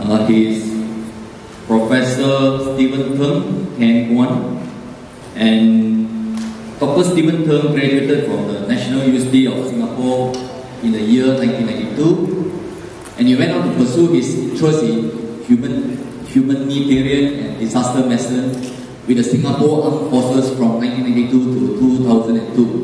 He is Professor Stephen Thng, and Dr. Stephen Thng graduated from the National University of Singapore in the year 1992, and he went on to pursue his interest in humanitarian and disaster medicine with the Singapore Armed Forces from 1992 to 2002.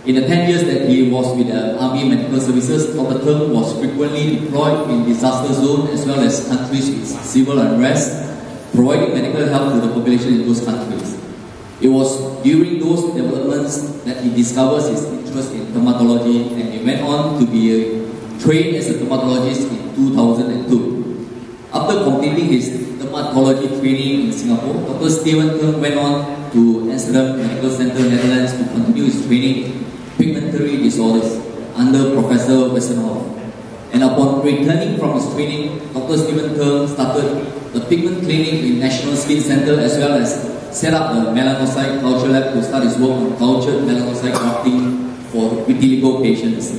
In the 10 years that he was with the Army Medical Services, Dr. Thng was frequently deployed in disaster zones as well as countries with civil unrest, providing medical help to the population in those countries. It was during those developments that he discovered his interest in dermatology, and he went on to be trained as a dermatologist in 2002. After completing his dermatology training in Singapore, Dr. Stephen Thng went on to Amsterdam Medical Center, Netherlands to continue his training in pigmentary disorders under Professor Westerhoff. And upon returning from his training, Dr. Stephen Thng started the pigment clinic in National Skin Center as well as set up the melanocyte culture lab to start his work on cultured melanocyte grafting for vitiligo patients.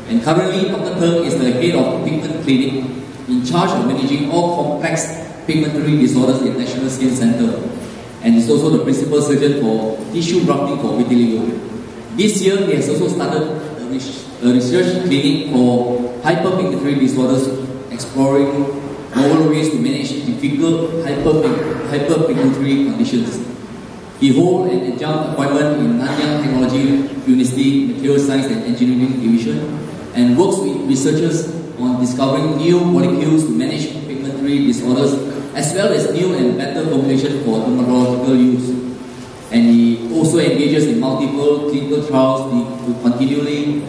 And currently, Dr. Thng is the head of pigment clinic in charge of managing all complex pigmentary disorders in National Skin Center, and is also the principal surgeon for tissue grafting for vitiligo. This year, he has also started a research clinic for hyperpigmentary disorders, exploring novel ways to manage difficult hyperpigmentary conditions. He holds an adjunct appointment in Nanyang Technology University Material Science and Engineering Division and works with researchers on discovering new molecules to manage pigmentary disorders as well as new and better formulations for dermatological use. And he also engages in multiple clinical trials to continually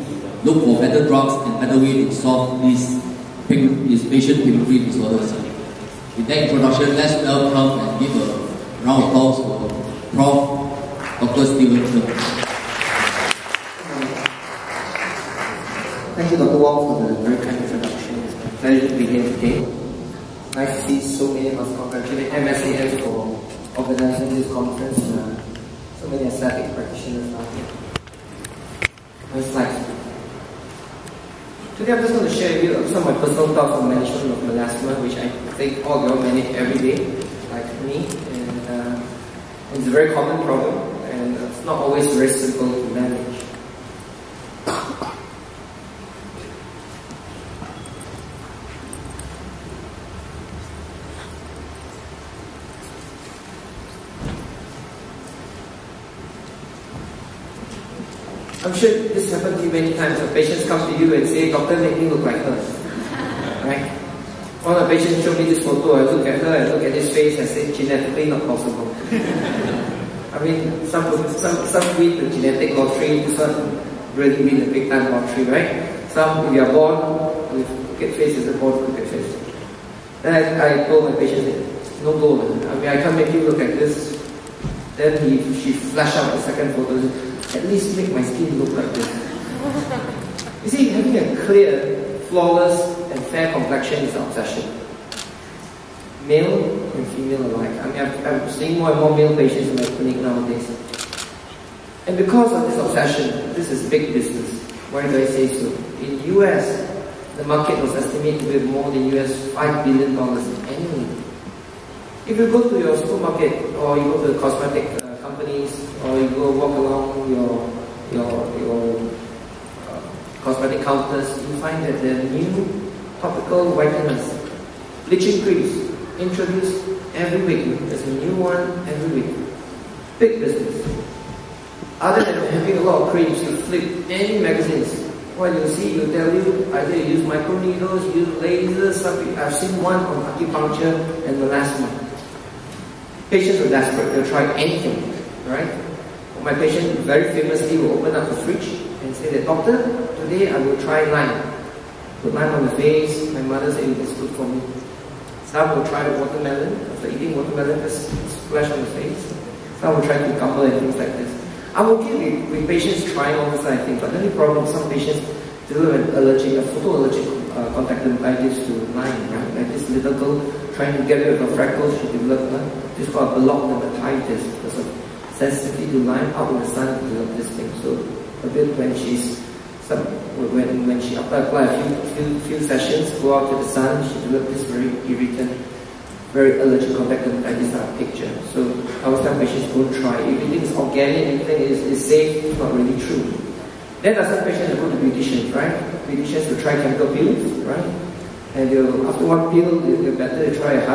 look for better drugs and better ways to solve these patient pigmentary disorders. With that introduction, let's welcome and give a round of applause for Prof. Dr. Stephen Thng. Thank you, Dr. Wong, for the very kind introduction. It's a pleasure to be here today. Nice to see so many of us. Congratulate MSAF for organizing this conference. So many aesthetic practitioners out here. Nice slides. Today I'm just going to share with you some of my personal thoughts on management of melasma, which I think all of you all manage every day, like me. And it's a very common problem, and it's not always very simple to manage. I'm sure this happened to you many times. The patients come to you and say, "Doctor, make me look like her." Right? One of the patients showed me this photo. I look at her, I look at his face, I say, genetically not possible. I mean, some win the genetic lottery, this one really win the big time lottery, right? Some, if you are born with crooked face, is born with crooked face. Then I told my patient, no go. I mean, I can't make you look like this. Then she flashed out the second photo. At least make my skin look like this. You see, having a clear, flawless, and fair complexion is an obsession. Male and female alike. I mean, I'm seeing more and more male patients in my clinic nowadays. And because of this obsession, this is big business. Why do I say so? In the US, the market was estimated to be more than $5 billion annually. If you go to your supermarket or you go to the cosmetic companies, or you go walk along your cosmetic counters, you find that there are new topical whiteners, bleaching creams introduced every week. There's a new one every week. Big business. Other than having a lot of creams, you flip any magazines. What you'll see, will tell you either you use microneedles, use lasers. I've seen one on acupuncture and melasma. Patients are desperate, they'll try anything. Right? My patient very famously will open up the fridge and say that, "Doctor, today I will try lime. Put lime on the face." My mother said it's good for me. Some will try watermelon. After eating watermelon, just splash on the face. Some will try cucumber and things like this. I'm okay with patients trying all this kind of thing, but the only problem, some patients develop an allergic, a photoallergic conjunctivitis to lime, right? Like this little girl trying to get rid of her freckles, she developed this called block dermatitis because of sensitivity to lime. Out in the sun, develop this thing. So a bit when she's when she applied a few sessions, go out to the sun, she developed this very irritant, very allergic contact dermatitis picture. So I was telling patients, don't try. Everything is organic, everything is safe, it's not really true. Then some patients go to beauticians, right? Beauticians will try chemical pills, right? And after one pill, they're better to try a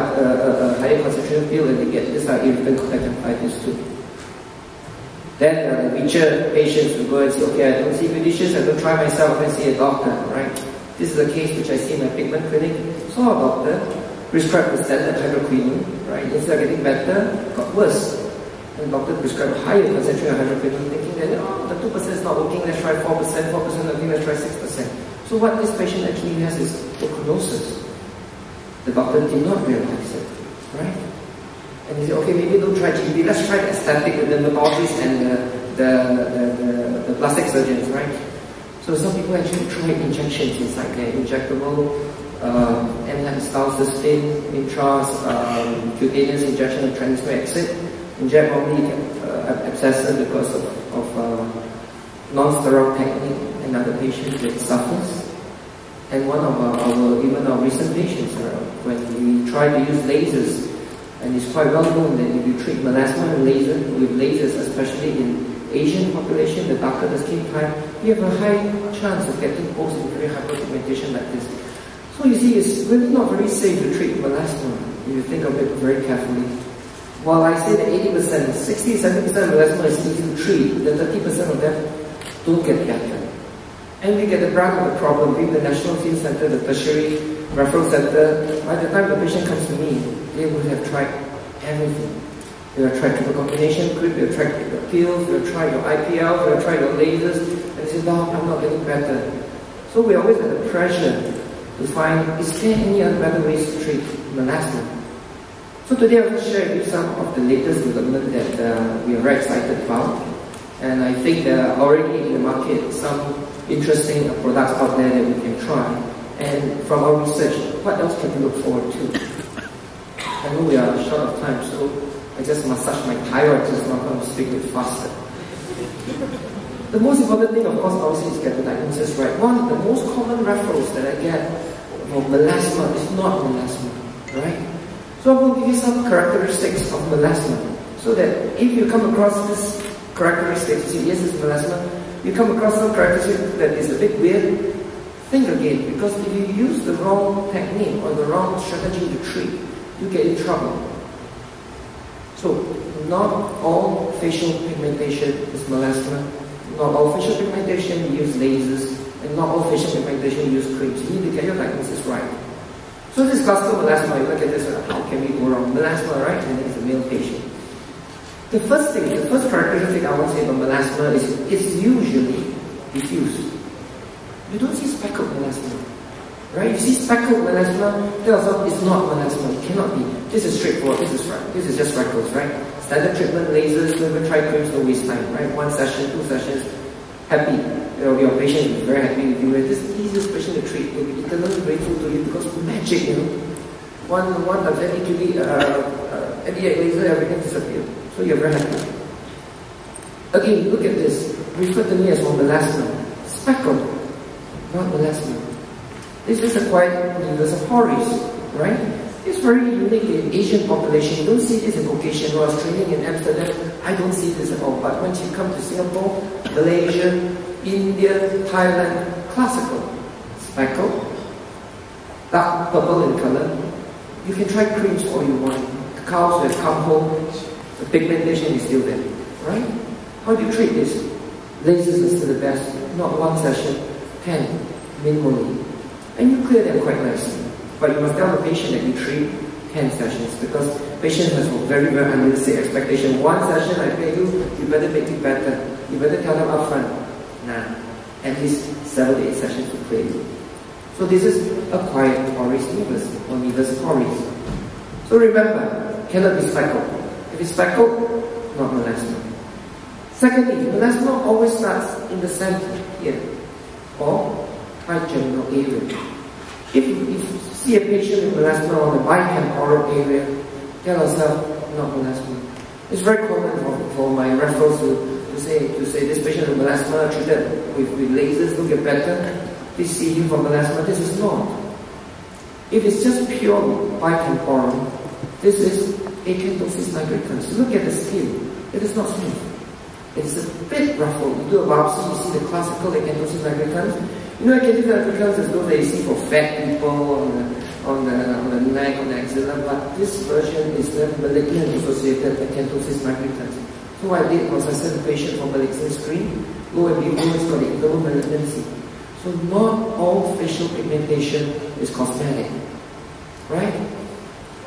higher concentration pill and they get this irritant contact dermatitis too. Then the richer patients will go and say, okay, I don't see beauticians, I don't try myself, I see a doctor, right? This is a case which I see in my pigment clinic. Saw a doctor, prescribed the standard hydroquinone, right? Instead of getting better, it got worse. And the doctor prescribed higher concentration of hydroquinone, thinking that, oh, the 2% is not working, let's try 4%, 4% working, let's try 6%. So what this patient actually has is tuberculosis. The doctor did not realize it, right? And he said, okay, maybe don't try GP, let's try the aesthetic, the dermatologists and the plastic surgeons, right? So some people actually try injections inside there, injectable, N-acetylcysteine, intras, cutaneous injection of transfer exit, inject normally abscesses because of non-steroid technique, another patient that suffers. And one of even our recent patients, when we try to use lasers, and it's quite well known that if you treat melasma with lasers, especially in Asian population, the darker the skin type, you have a high chance of getting post-injury hyperpigmentation like this. So you see, it's really not very safe to treat melasma if you think of it very carefully. While I say that 80%, 60-70% of melasma is easy to treat, the 30% of them don't get better. And we get the brunt of the problem, being the National Field Center, the tertiary referral center. By the time the patient comes to me, they would have tried everything. They will try triple combination cream, they will try the pills, they will try your IPL, they will try your lasers, and they say, no, I'm not getting better. So we always have the pressure to find, is there any other better ways to treat melasma? So today I will share with you some of the latest development that we are very excited about. And I think there are already in the market some interesting products out there that we can try. And from our research, what else can we look forward to? I know we are short of time, so I just massage my thyroid just not going to speak a bit faster. The most important thing, of course, obviously is get the diagnosis right. One of the most common referrals that I get for melasma is not melasma, right? So I will give you some characteristics of melasma, so that if you come across this characteristics, you say, yes, it's melasma, you come across some characteristic that is a bit weird, think again, because if you use the wrong technique or the wrong strategy to treat, you get in trouble. So, not all facial pigmentation is melasma, not all facial pigmentation use lasers, and not all facial pigmentation use creams. You need to get your diagnosis right. So this classical melasma, you look at this, how can we go wrong? Melasma, right? And then it's a male patient. The first characteristic I want to say about melasma is it's usually diffuse. You don't see speckled melasma, right? You see speckled melasma, tell yourself it's not melasma, it cannot be. This is straightforward, this is just freckles, right? Standard treatment, lasers, don't even try creams, don't waste time, right? 1 session, 2 sessions, happy. Your patient is very happy with you. This is the easiest patient to treat. They'll be eternally grateful to you because magic, you know. One of NDA laser, everything disappears. So you're very happy. Again, look at this. Refer to me as one melasma. Speckled, not melasma. This is acquired universal horis, right? It's very unique in Asian population. You don't see this in Caucasian. When I was training in Amsterdam, I don't see this at all. But once you come to Singapore, Malaysia, India, Thailand, classical, speckled, dark purple in color. You can try creams all you want. The cows have come home, the pigmentation is still there, right? How do you treat this? Lasers is still the best, not 1 session, 10, minimally. And you clear them quite nicely. But you must tell the patient that you treat 10 sessions because patient has a very, very unrealistic expectation. 1 session, I pay you, you better make it better. You better tell them upfront. Nah, at least 7 to 8 sessions to clear you. So this is acquired horis nevus or nevus horis. So remember, cannot be speckled. If it's speckled, not melasma. Secondly, melasma always starts in the center here or trigeminal area. If you see a patient with melasma on the bitemporal area, tell yourself, not melasma. It's very common for my referrals to say this patient with melasma treated with lasers will get better. Please see him for melasma. This is not. If it's just pure bitemporal, this is acanthosis nigricans. Look at the skin. It is not smooth. It is a bit ruffled. You do a biopsy, you see the classical acanthosis nigricans. You know, acanthosis nigricans is those that you see for fat people on the neck, on the axilla, but this version is the malignant associated acanthosis nigricans. So what I did was I sent the patient for malignant screen. Lo and behold, it's got the internal malignancy. So not all facial pigmentation is cosmetic, right?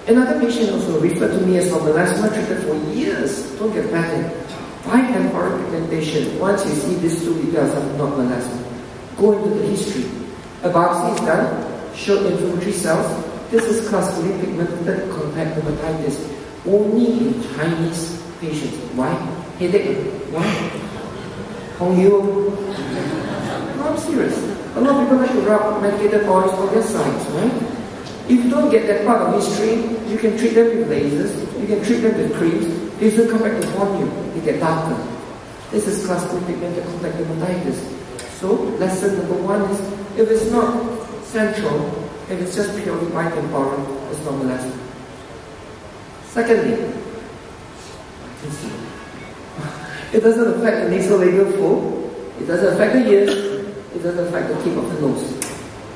Another patient also referred to me as for melasma treated for years. Don't get pattern. Bitemporal pigmentation. Once you see these two details of not melasma, go into the history. A biopsy is done, showed inflammatory cells. This is classically pigmented contact dermatitis. Only in Chinese patients. Why? Headache. Why? Hong Yu. No, I'm serious. A lot of people like to rub medicated oils on their sides, right? If you don't get that part of history, you can treat them with lasers, you can treat them with creams, they still come back to haunt you, they get darker. This is classical pigmented contact dermatitis. So, lesson number one is, if it's not central, if it's just purely bitemporal, it's not melasma. Secondly, it doesn't affect the nasolabial fold, it doesn't affect the ears, it doesn't affect the tip of the nose.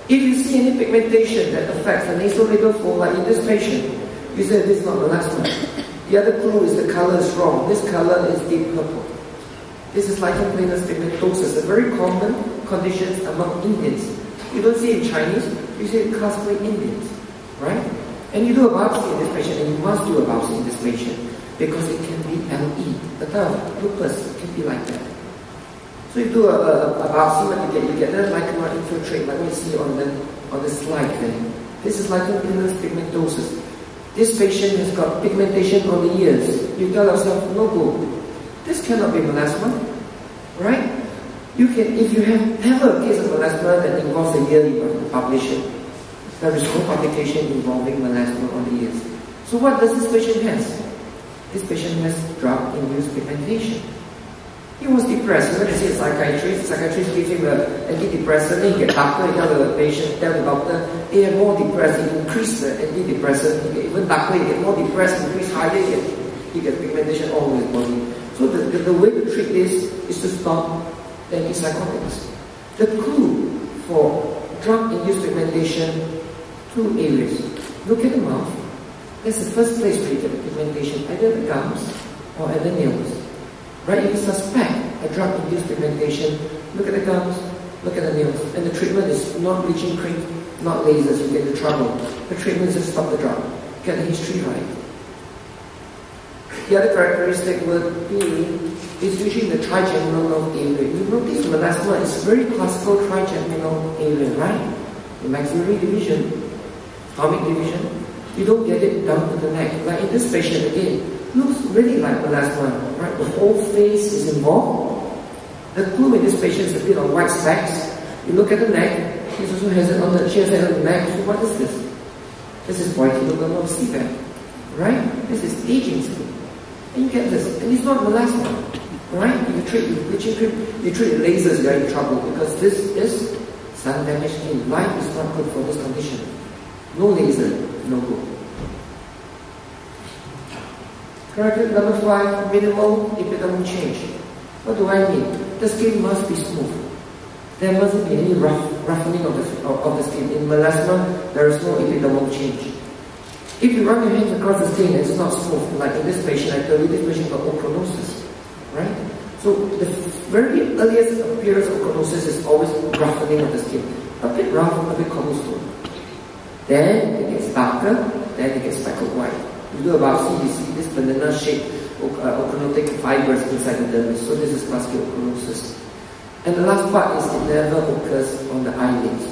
If you see any pigmentation that affects the nasolabial fold, like in this patient, you say this is not melasma. The other clue is the color is wrong. This color is deep purple. This is lichen planus pigmentosus, a very common condition among Indians. You don't see it in Chinese, you see it classically Indians, right? And you do a biopsy in this patient, and you must do a biopsy in this patient because it can be LE, the term lupus, it can be like that. So you do a biopsy, what you get the lichen infiltrate, like we see on the slide there. This is lichen planus pigmentosus. This patient has got pigmentation on the ears. You tell yourself, no go. This cannot be melasma, right? You can, if you have ever a case of melasma that involves a yearly publication, there is no publication involving melasma on the ears. So what does this patient have? This patient has drug-induced pigmentation. He was depressed. You went to see a psychiatrist. The psychiatrist gives him an antidepressant. Then he gets darker. He tells the patient, tell the doctor, he get more depressed. He increase the antidepressant. He get even darker. He get more depressed. Increase higher. He gets pigmentation all over his body. So the way to treat this is to stop the antipsychotics. The clue for drug-induced pigmentation, two areas. Look at the mouth. That's the first place where you get the pigmentation, either the gums or at the nails. Right? If you suspect a drug-induced pigmentation, look at the gums, look at the nails. And the treatment is not bleaching cream, not lasers, you get into trouble. The treatment is to stop the drug. Get the history right. The other characteristic would be, is usually the trigeminal nerve area. You notice melasma is very classical trigeminal area, right? The maxillary division, stomach division, you don't get it down to the neck. Like in this patient again, looks really like melasma, right? The whole face is involved. The clue in this patient is a bit of white specks. You look at the neck, she also has it on the, she has it on the neck. So what is this? This is white-hemoglobin sebum, right? This is aging skin. And you get this, and it's not melasma, right? If you treat with bleaching cream, you treat with lasers, you're in trouble because this is sun-damaged skin. Light is not good for this condition. No laser, no good. Character number 5, minimal epidermal change. What do I mean? The skin must be smooth. There mustn't be any roughening of the skin. In melasma, there is no epidermal change. If you run your hands across the skin and it's not smooth, like in this patient, I told you this patient got ochronosis, right? So the very earliest appearance of ochronosis is always roughening of the skin. A bit rough, a bit cobblestone. Then it gets darker, then it gets speckled white. You do a biopsy, you see this banana-shaped ochronotic fibers inside the dermis. So this is classical ochronosis. And the last part is it never occurs on the eyelids.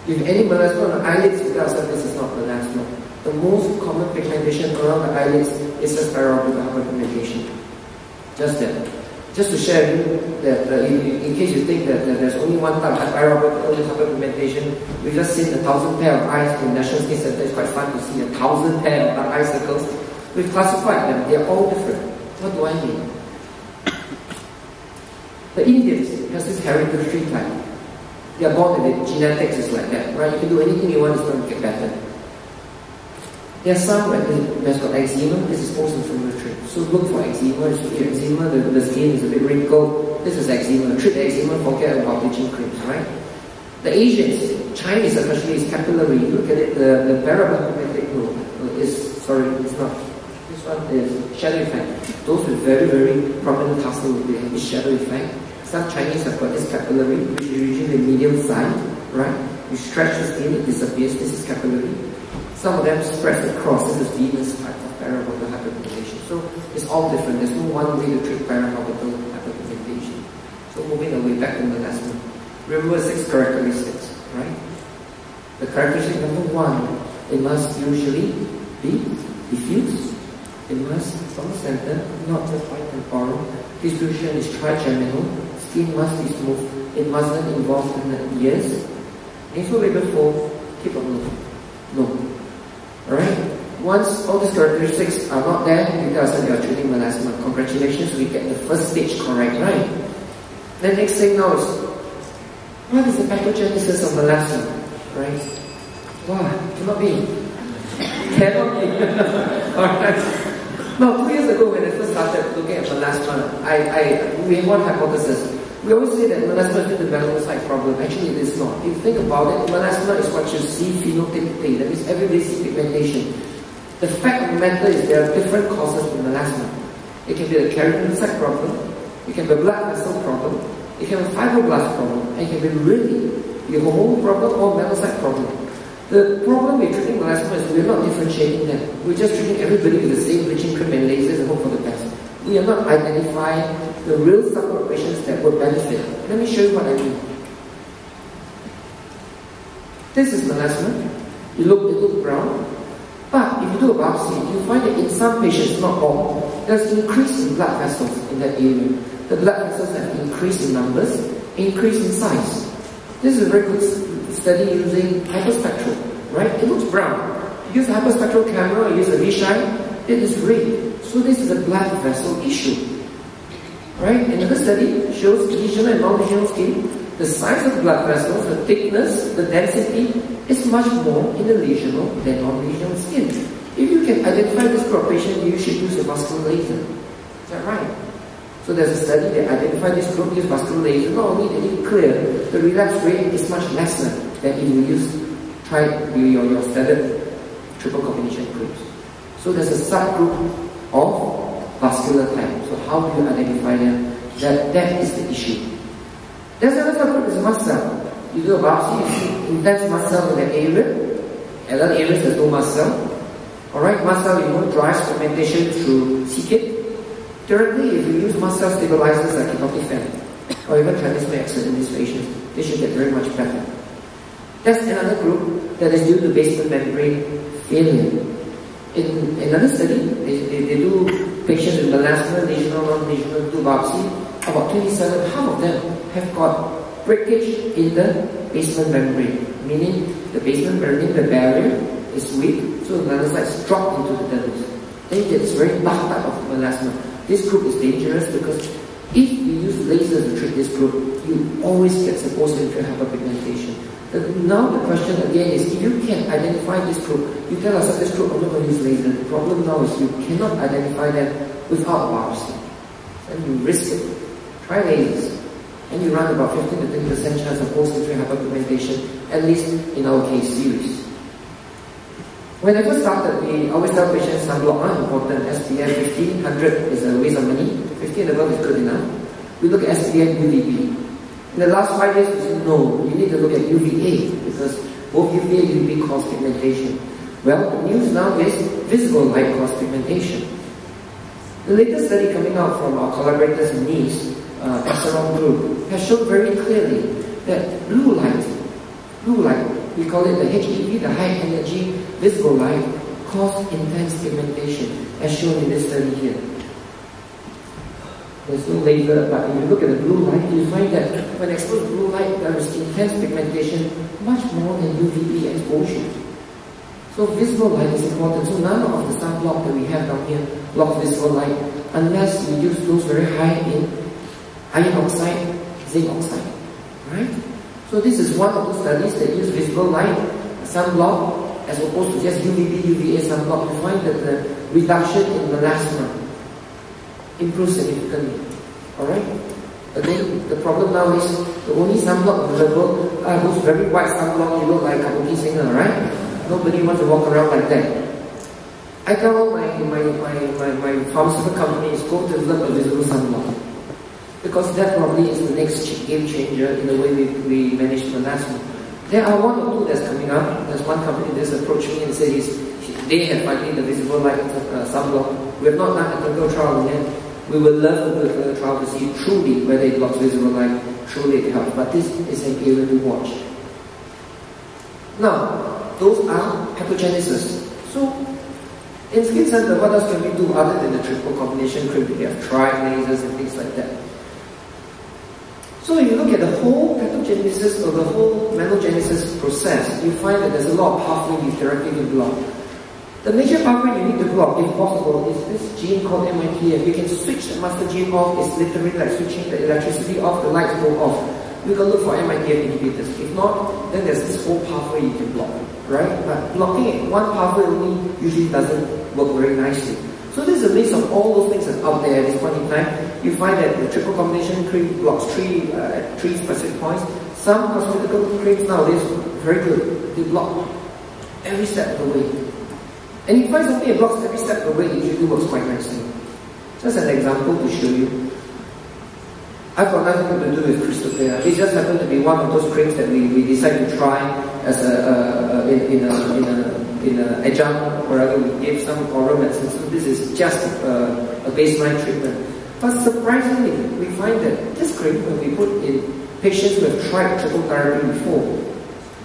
If any melasma on the eyelids, you tell yourself this is not melasma. The most common pigmentation around the eyelids is a spiral hyperpigmentation. Just that. Just to share with you that in case you think that there's only one type of spiral hyperpigmentation, we've just seen 1,000 pair of eyes in National Skin Center. It's quite fun to see 1,000 pair of eye circles. We've classified them. They're all different. What do I mean? The Indians has this hereditary type. They are born with it. Genetics is like that, right? You can do anything you want, it's going to get better. There are some that's got eczema. This is post-inflammatory. So look for eczema. If you have eczema, the skin is a bit wrinkled. This is eczema. Treat eczema, forget about bleaching creams, right? The Asians, Chinese especially, is capillary. Look at it, the parasympathetic sorry, it's not. This one is shadow effect. Those with very, very prominent tassel will have this shadow effect. Some Chinese have got this capillary, which is usually medium size, right? You stretch the skin, it disappears. This is capillary. Some of them spread across. This is venous type of periorbital hyperpigmentation. So it's all different. There's no one way to treat periorbital hyperpigmentation. So moving away back to melasma. Remember 6 characteristics, right? The characteristic number 1, it must usually be diffuse. It must from the center, not just white and oral. Distribution is trigeminal. Skin must be smooth. It mustn't involve in the ears. Info label 4, keep on looking. No. Alright? Once all these characteristics are not there, you tell us that you are treating melasma. Congratulations, we get the first stage correct, right? The next thing now is, what is the pathogenesis of melasma? Right? Wow, cannot be. Cannot be. Alright. Now, 2 years ago when I first started looking at melasma, we had one hypothesis. We always say that melasma is the melanocyte problem. Actually, it is not. If you think about it, melasma is what you see phenotypically. That means everybody sees pigmentation. The fact of the matter is there are different causes for melasma. It can be a keratinocyte problem. It can be a blood vessel problem. It can be a fibroblast problem. And it can be really a hormone problem or melanocyte problem. The problem with treating melasma is we're not differentiating them. We're just treating everybody with the same bleaching cream and lasers and hope for the best. We are not identifying the real subgroup of patients that would benefit. Let me show you what I mean. This is melasma. It looks brown. But if you do a biopsy, you find that in some patients, not all, there's increase in blood vessels in that area. The blood vessels have increased in numbers, increase in size. This is a very good study using hyperspectral, right? It looks brown. You use a hyperspectral camera, you use a V-shine, it is red. So this is a blood vessel issue, right? Another study shows lesional and non-lesional skin. The size of the blood vessels, the thickness, the density is much more in the lesional than non-lesional skin. If you can identify this group of patients, you should use a vascular laser. Is that right? So there's a study that identified this group use vascular laser. Not only did it clear, the relapse rate is much lesser than if you use your standard triple combination groups. So there's a subgroup of vascular type. So how do you identify them? That is the issue. There's another subgroup is mast cell. You do a biopsy, you see intense mast cell in that area. And other areas there's no mast cell. Alright, mast cell you won't drive fermentation through c-kit. Directly, if you use mast cell stabilizers like ketotifen or even tranexamic in these patients, they should get very much better. That's another group that is due to basement membrane failure. In another study, they do patients with melasma, lesional, non-lesional, do biopsy. About 27, half of them have got breakage in the basement membrane, meaning the basement membrane, the barrier, is weak, so the melanocytes drop into the dermis. Then you get this very dark type of melasma. This group is dangerous because if you use lasers to treat this group, you always get post-inflammatory hyperpigmentation. Now the question again is, if you can identify this group, you tell us that this group, I'm not going to use laser. The problem now is you cannot identify them without a biopsy. And you risk it. Try lasers. And you run about 15 to 20% chance of post-inflammatory hyperpigmentation, at least in our case series. When I first started, we always tell patients sunblock are important. SPF 50, 100 is a waste of money. 50 and above is good enough. We look at SPF UVB. In the last 5 years, we said no, you need to look at UVA because both UVA and UVB cause pigmentation. Well, the news now is visible light cause pigmentation. The latest study coming out from our collaborators in Nice, Epsilon group, has shown very clearly that blue light, we call it the HEV, the high energy visible light, cause intense pigmentation, as shown in this study here. There's no laser, but if you look at the blue light, you find that when exposed to blue light, there is intense pigmentation, much more than UVB exposure. So visible light is important. So none of the sunblock that we have down here blocks visible light, unless you use those very high in iron oxide zinc oxide, right? So this is one of the studies that use visible light, sunblock, as opposed to just UVB, UVA sunblock. You find that the reduction in melasma improves significantly, alright? Again, the problem now is the only sunblock available are those very white sunblock. You look like a kabuki singer, right? Nobody wants to walk around like that. I tell all my pharmaceutical companies, go develop a visible sunblock. Because that probably is the next game changer in the way we manage melasma. There are one or two that's coming up. There's one company that's approached me and said they have finally the visible light sunblock. We have not done a clinical trial yet. We would love to do a clinical trial to see truly whether it blocks visible light, truly it helps. But this is an area to watch. Now, those are pathogenesis. So, in skin center, what else can we do other than the triple combination cream? We have tried lasers and things like that. So if you look at the whole pathogenesis or the whole menogenesis process, you find that there's a lot of pathway we therapeutic block. The major pathway you need to block, if possible, is this gene called MITF. You can switch the master gene off. It's literally like switching the electricity off, the lights go off. You can look for MITF inhibitors. If not, then there's this whole pathway you can block, right? But blocking one pathway only usually doesn't work very nicely. So this is a list of all those things that's out there at this point in time. You find that the triple combination cream blocks at three specific points. Some cosmetical creams nowadays are very good. They block every step of the way. And you find something that blocks every step of the way, it usually works quite nicely. Just an example to show you. I've got nothing to do with crystal clear. It just happened to be one of those creams that we decided to try as in an adjunct, or rather we gave some oral medicine. So this is just a baseline treatment. But surprisingly, we find that this cream, when we put in patients who have tried triple therapy before,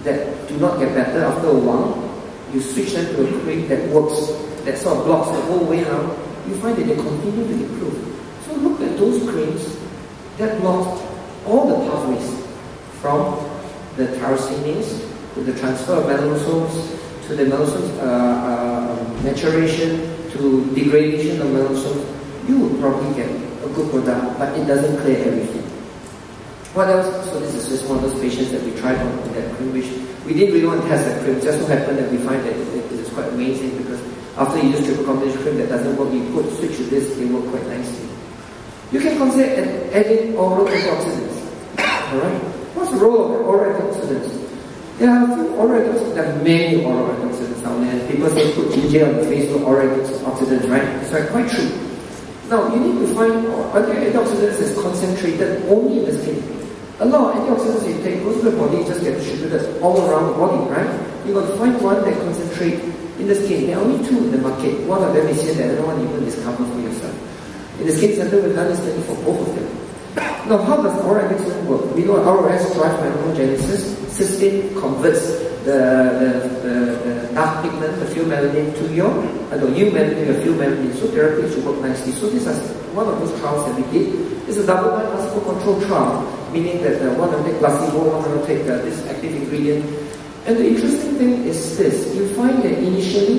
that do not get better after a while, you switch them to a cream that works, that sort of blocks the whole way around, you find that they continue to improve. So look at those creams that block all the pathways, from the tyrosinase to the transfer of melanosomes, to the melanosomes maturation, to degradation of melanosomes. You would probably get a good product, but it doesn't clear everything. What else? So this is just one of those patients that we tried on that cream, which we didn't really want to test that cream. It just so happened that we find that it is quite amazing, because after you use triple combination cream that doesn't work, you put switch to this, they work quite nicely. You can consider adding oral antioxidants. Alright? What's the role of oral antioxidants? There are a few oral antioxidants, there are many oral antioxidants out there. People say put ginger on the face with oral antioxidants, right? It's quite true. Now, you need to find antioxidants that's concentrated only in the skin. A lot of antioxidants you take goes to the body, just get distributed all around the body, right? You've got to find one that concentrates in the skin. There are only two in the market. One of them is here, the other one you can discover for yourself. In the skin center, we've done this study for both of them. Now, how does oral antioxidant work? We know ROS drives melaноgenesis. Cysteine converts the dark pigment, the pheomelanin, to your eumelanin, your pheomelanin. So therapy should work nicely. So this is one of those trials that we did. It's a double-blind placebo-controlled trial, meaning that one will take placebo, one will take this active ingredient. And the interesting thing is this: you find that initially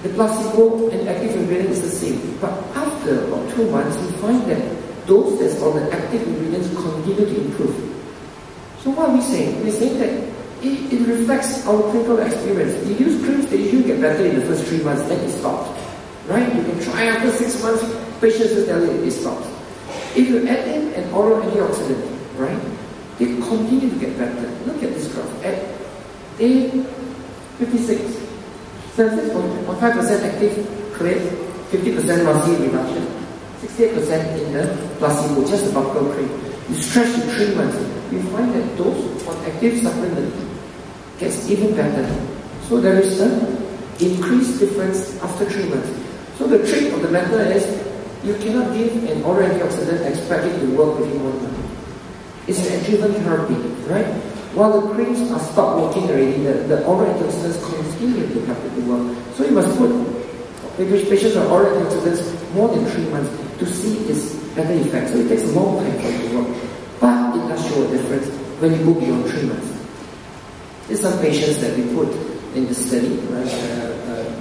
the placebo and active ingredient is the same, but after about 2 months, you find that those that's on the active ingredients continue to improve. So what are we saying? We're saying that it reflects our clinical experience. You use creams that you get better in the first 3 months, then it stops. Right? You can try after 6 months, patients will tell you it stops. If you add in an oral antioxidant, right, they continue to get better. Look at this graph. At day 56, 76.5% active clear, 50% lossy reduction, 68% in the placebo, just the buccal cream. You stretch to 3 months, you find that those on active supplement gets even better. So there is an increased difference after 3 months. So the trick of the matter is, you cannot give an oral antioxidant expect it to work within 1 month. It's an adjuvant therapy, right? While the creams are stopped working already, the oral antioxidants continue to have to work. So you must put patients on oral antioxidants more than 3 months to see its better effect. So it takes a long time for it to work. But it does show a difference when you go beyond 3 months. There's some patients that we put in the study, right?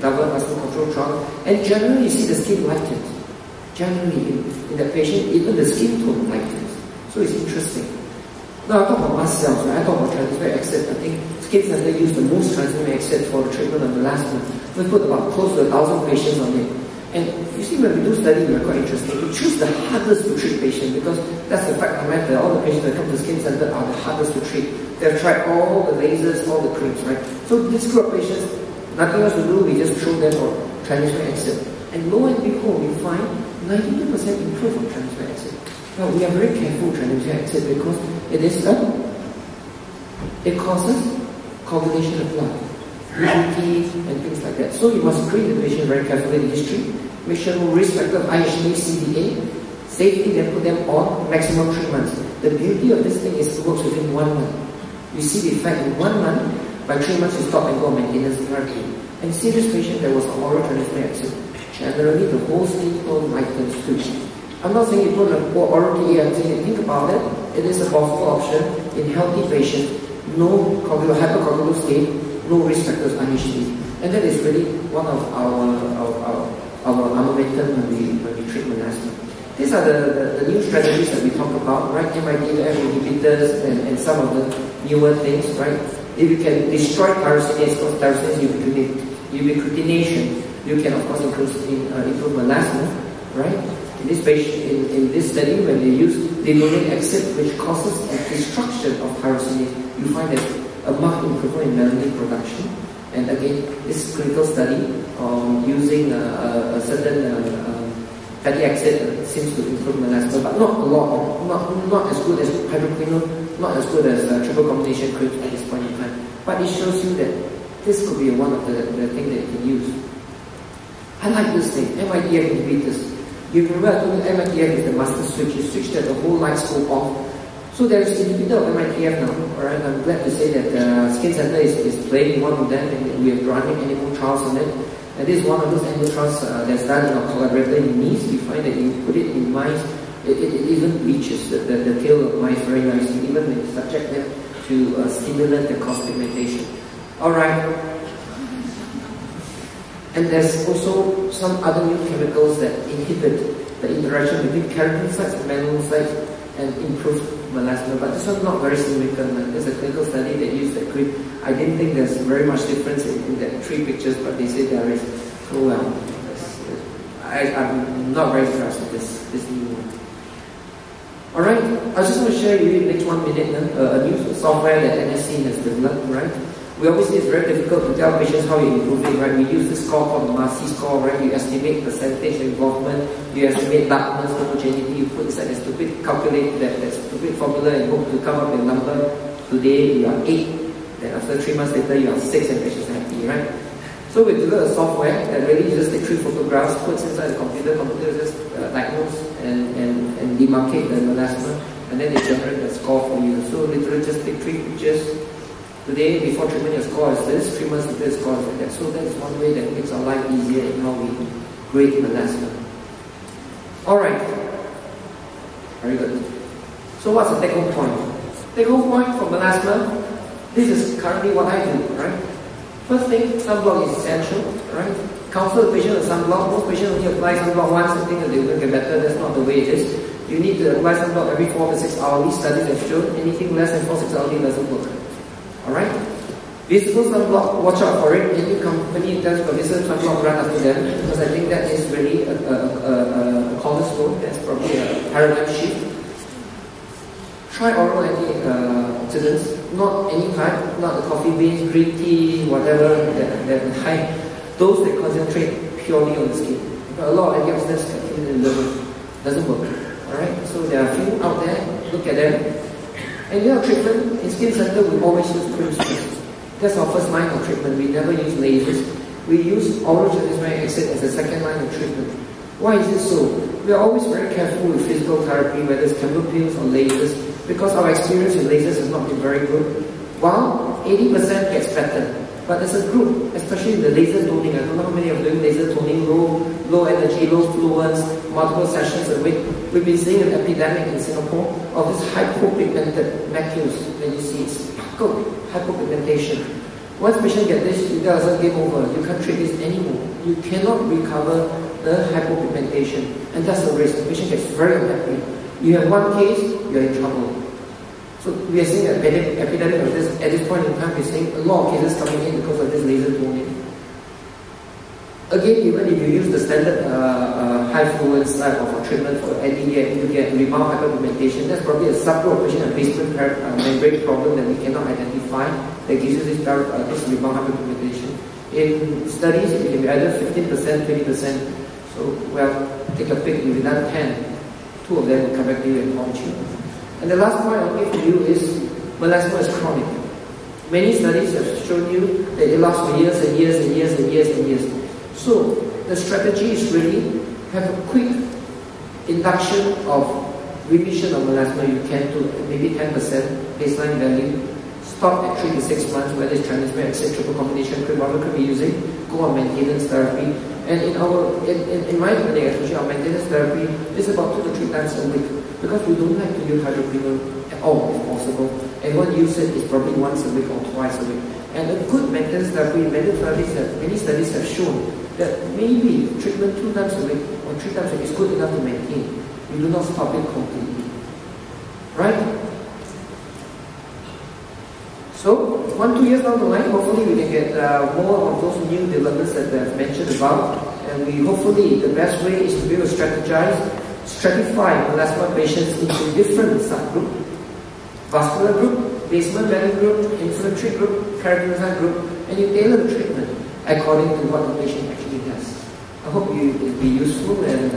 Double placebo control trial, and generally you see the skin lightens. Generally, in the patient, even the skin tone lightens. So it's interesting. Now I talk about mast cells, right? I talk about transmemic acid. I think Skin Center used the most transmemic acid for the treatment of melasma. We put about close to 1,000 patients on it. And you see, when we do study, we're quite interesting. We choose the hardest to treat patient because that's the fact of the matter. All the patients that come to Skin Center are the hardest to treat. They've tried all the lasers, all the creams, right? So this group of patients, nothing else to do, we just throw them for transmemic acid. And lo and behold, we find 92% improve on transmemic acid. Now, we are very careful with transmemic acid because it causes coagulation of blood, UTI, and things like that. So you must screen the patient very carefully in history, make sure no risk factor of IHD, CDA, safety, then put them on maximum 3 months. The beauty of this thing is it works within 1 month. You see the effect in 1 month, by 3 months you stop and go on maintenance therapy. And see this patient that was on oral transmemic acid. Generally, the whole skin tone lightens too. I'm not saying you put an oral TA, I'm saying think about it. It is a possible option in healthy patients, no hypercoagulable state, no risk factors IHD. And that is really one of our armamentum when we treat melasma. These are the new strategies that we talk about, right? MITF inhibitors and some of the newer things, right? If you can destroy tyrosinase, because tyrosinase ubiquitination, you can of course improve melasma, right? In this patient, in this study, when they use linoleic acid, which causes the destruction of tyrosinase, you find that a marked improvement in melanin production. And again, this clinical study using a certain fatty acid seems to improve melasma, but not a lot, not as good as hydroquinone, not as good as triple combination creams at this point in time. But it shows you that this could be one of the things that you can use. I like this thing, MITF inhibitors. You remember I told you MITF is the master switch. You switch the whole light scope off. So there is inhibitor of MITF now. Alright, I'm glad to say that Skin Center is playing one of them, and we are running animal trials on it. And this is one of those animal trials that's done in our collaborator in mice. We find that you put it in mice, it even bleaches the tail of mice very nicely, even when you subject them to stimulant that cause pigmentation. Alright. And there's also some other new chemicals that inhibit the interaction between keratinocytes and melanocytes and improve melasma. But this one's not very significant. There's a clinical study that used that cream. I didn't think there's very much difference in the 3 pictures, but they say there is. So well, I'm not very impressed with this new one. Alright, I just want to share with you in the next 1 minute a new software that NSC has developed, right? We obviously, it's very difficult to tell patients how you're improving, right? We use this score called the MASI score, right? You estimate percentage involvement, you estimate darkness, homogeneity, you put inside a stupid calculator, that stupid formula, and hope to come up with a number. Today you are 8, then after 3 months later you are 6 and patients are happy, right? So we developed a software that really just takes 3 photographs, puts inside the computer just diagnose and demarcate the melasma, and then they generate the score for you. So literally just take 3 pictures. Today, before treatment, your score is this. 3 months later, your score is like that. So that is one way that makes our life easier in how we grade melasma. Alright. Very good. So what's the take-home point? Take-home point for melasma, this is currently what I do, right? First thing, sunblock is essential, right? Counsel the patient with sunblock. Most patients only apply sunblock once and think that they will get better. That's not the way it is. You need to apply sunblock every 4 to 6 hours. These studies have shown anything less than 4 to 6 hours doesn't work. Alright? Visible sunblock, watch out for it. Any company tells you about visible sunblock, run after them, because I think that is really a cornerstone. That's probably a paradigm shift. Try oral antioxidants, not any type, not the coffee beans, green tea, whatever, that high. Those that concentrate purely on the skin. A lot of antioxidants in the liver. Doesn't work. Alright? So there are a few out there, look at them. And in our treatment, in Skin Center, we always use cream strips. That's our first line of treatment. We never use lasers. We use oral transmemic acid as the second line of treatment. Why is it so? We are always very careful with physical therapy, whether it's chemical pills or lasers, because our experience with lasers has not been very good. While 80% gets better. But as a group, especially in the laser toning, I don't know how many are doing laser toning, low energy, low fluence, multiple sessions a week. We've been seeing an epidemic in Singapore of this hyperpigmented macules that you see. It's hyperpigmentation. Once patient get this, you guys are game over. You can't treat this anymore. You cannot recover the hyperpigmentation. And that's the risk. The patient gets very unhappy. You have one case, you're in trouble. So we are seeing an epidemic of this. At this point in time, we're seeing a lot of cases coming in because of this laser toning. Again, even if you use the standard high fluence type of treatment for andrea, you get rebound hyperpigmentation. That's probably a subgroup of patient and basement membrane problem that we cannot identify that gives you this rebound hyperpigmentation. In studies, it can be either 15%, 20%. So, well, take a pick. If you've done 10, 2 of them will come back to you and haunt you. And the last point I'll give to you is melasma is chronic. Many studies have shown you that it lasts for years and years and years and years and years. So the strategy is really have a quick induction of remission of melasma. You can to maybe 10% baseline value. Stop at 3 to 6 months, whether it's transfer, triple combination cream, whatever cream you're using. Go on maintenance therapy. And in my clinic, especially our maintenance therapy is about 2 to 3 times a week because we don't like to use hydroquinone at all if possible. And when you use it, it's probably once a week or twice a week. And a good maintenance therapy, many studies have shown that maybe treatment 2 times a week or 3 times a week is good enough to maintain. You do not stop it completely. Right? So, 1-2 years down the line, hopefully we can get more of those new developments that I've mentioned about. And we hopefully, the best way is to be able to stratify melasma patients into different subgroups. Vascular group, basement membrane group, inflammatory group, keratinocyte group, and you tailor the treatment according to what the patient actually has. I hope it will be useful, and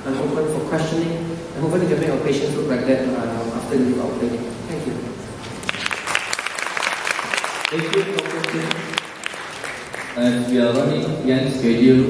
I'm open for questioning, and hopefully we can make our patients look like that after we leave our clinic. Thank you. Thank you, Dr. Thng. As we are running behind schedule,